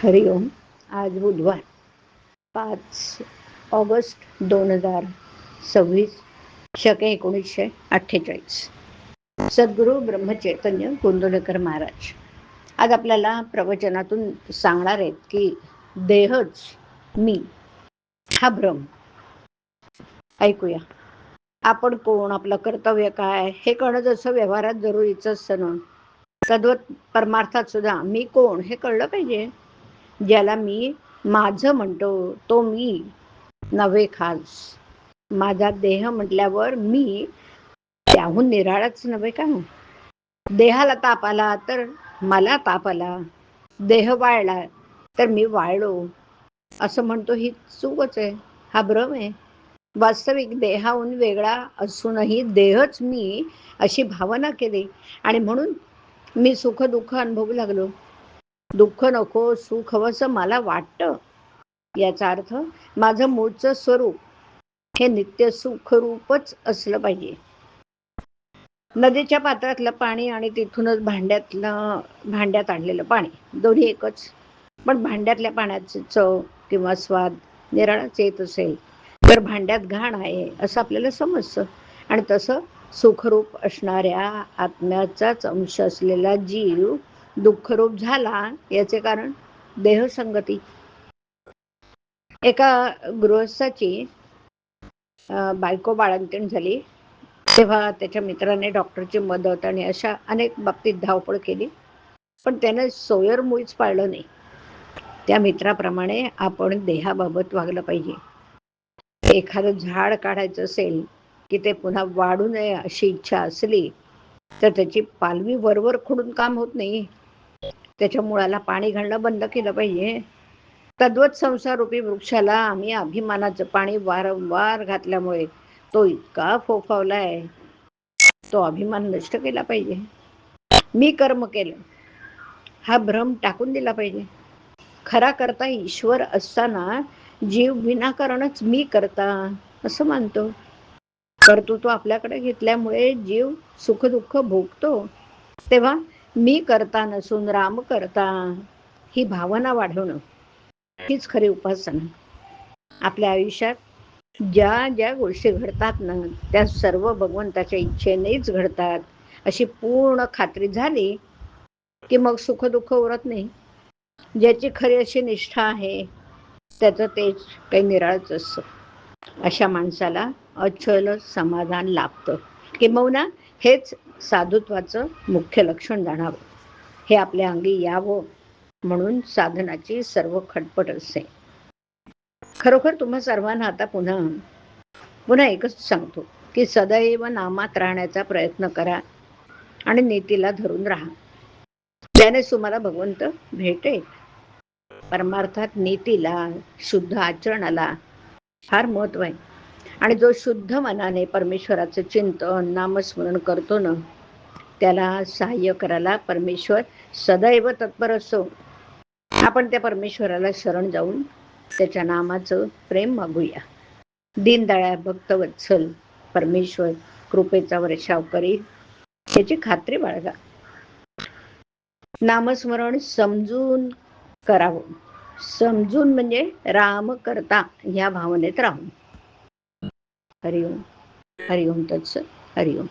हरिओम. आज बुधवार 5 ऑगस्ट 2026 शके 1948. सद्गुरू ब्रह्मचैतन्य गोंदवलेकर महाराज आज आपल्याला प्रवचनातून सांगणार आहेत की देहच मी हा भ्रम. ऐकूया. आपण कोण, आपलं कर्तव्य काय हे कळणं जसं व्यवहारात जरुरीचं असतं ना, तद्वत परमार्थात सुद्धा मी कोण हे कळलं पाहिजे. ज्याला मी माझं म्हणतो तो मी नव्हे खास. माझा देह म्हटल्यावर मी त्याहून निराळाच नव्हे का. देहाला ताप आला तर मला ताप आला, देह वाळला तर मी वाळलो असं म्हणतो ही चूकच आहे, हा भ्रम आहे. वास्तविक देहाहून वेगळा असूनही देहच मी अशी भावना केली आणि म्हणून मी सुख दुःख अनुभवू लागलो. दुःख नको सुख हवंसं मला वाटतं. याचा अर्थ माझं मूळचं स्वरूप हे नित्य सुखरूपच असलं पाहिजे. नदीच्या पात्रातलं पाणी आणि तिथूनच भांड्यात आणलेलं पाणी दोन्ही एकच. पण भांड्यातल्या पाण्याची चव किंवा स्वाद निराळाच येत असेल तर भांड्यात घाण आहे असं आपल्याला समजतं. आणि तसं सुखरूप असणाऱ्या आत्म्याचाच अंश असलेला जीव दुःखरूप झाला याचे कारण देहसंगती. एका गृहस्थाची बायको बाळंतीण झाली तेव्हा त्याच्या मित्राने डॉक्टरची मदत आणि अशा अनेक बाबतीत धावपळ केली, पण त्याने सोयर मुळीच पाळलं नाही. त्या मित्राप्रमाणे आपण देहाबाबत वागलं पाहिजे. एखादं झाड काढायचं असेल की ते पुन्हा वाढू नये अशी इच्छा असली तर त्याची पालवी वरवर खुडून काम होत नाही. त्याच्या मुळाला पाणी घालणं बंद केलं पाहिजे. तद्वत संसारूपी वृक्षाला आम्ही अभिमानाचं पाणी वारंवार घातल्यामुळे तो इतका फोफावलाय. तो अभिमान नष्ट केला पाहिजे. मी कर्म केलं हा भ्रम टाकून दिला पाहिजे. खरा करता ईश्वर असताना जीव विनाकारणच मी करता असं मानतो. कर्तृत्व आपल्याकडे घेतल्यामुळे जीव सुख दुःख भोगतो. तेव्हा मी करता नसून राम करता ही भावना वाढवणं हीच खरी उपासना. आपल्या आयुष्यात ज्या ज्या गोष्टी घडतात ना त्या सर्व भगवंताच्या इच्छेनेच घडतात अशी पूर्ण खात्री झाली की मग सुख दुःख उरत नाही. ज्याची खरी अशी निष्ठा आहे त्याचं तेज काही निराळच असतं. अशा माणसाला अचल समाधान लाभतं. किंबहुना हेच साधुत्वाचं मुख्य लक्षण जाणावं. हे आपल्या अंगी यावं म्हणून साधनाची सर्व खटपट असते. खरोखर तुम्हा सर्वांना आता पुन्हा एकच सांगतो की सदैव नामात राहण्याचा प्रयत्न करा आणि नीतीला धरून राहा. त्याने तुम्हाला भगवंत भेटेल. परमार्थात नीतीला, शुद्ध आचरणाला फार महत्व आहे. आणि जो शुद्ध मनाने परमेश्वराचं चिंतन नामस्मरण करतो ना त्याला सहाय्य करायला परमेश्वर सदैव तत्पर असतो. आपण त्या परमेश्वराला शरण जाऊन त्याच्या नामाचं प्रेम मागूया. दीनदयाळ भक्तवत्सल परमेश्वर कृपेचा वर्षाव करी याची खात्री बाळगा. नामस्मरण समजून करावं. समजून म्हणजे राम करता ह्या भावनेत राहून. हरिओम. हरिओम तत्सत. हरिओम.